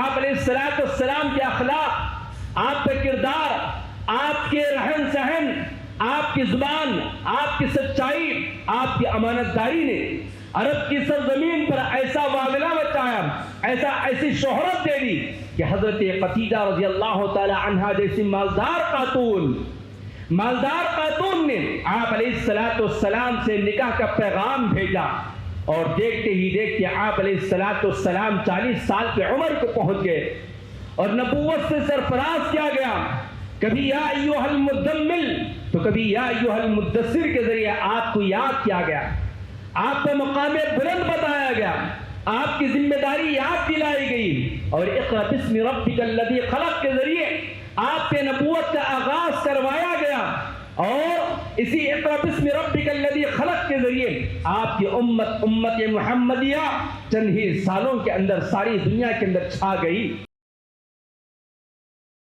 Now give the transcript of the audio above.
آپ علیہ السلام کے اخلاق، آپ کا کردار، آپ کے رہن سہن، آپ کی زبان، آپ کی سچائی، آپ کی امانت داری نے عرب کی سرزمین پر ایسا واولہ مچایا، ایسی شہرت دے دی کہ حضرت خدیجہ رضی اللہ تعالی عنہا جیسی مالدار خاتون نے آپ علیہ السلام سے نکاح کا پیغام بھیجا، اور دیکھتے ہی دیکھتے آپ علیہ السلام 40 سال کی عمر کو پہنچ گئے اور نبوت سے سرفراز کیا گیا۔ کبھی یا ایھا المزمل تو کبھی یا ایھا المدثر کے ذریعے آپ کو یاد کیا گیا، آپ کو مقام بلند بتایا گیا، آپ کی ذمہ داری یاد دلائی گئی، اور اقرأ باسم ربک الذی خلق کے ذریعے آپ کے نبوت کا آغاز کروایا گیا، اور اسی اقرأ باسم ربک الذی خلق کے ذریعے آپ کی امت محمدیہ چند ہی سالوں کے اندر ساری دنیا کے اندر چھا گئی۔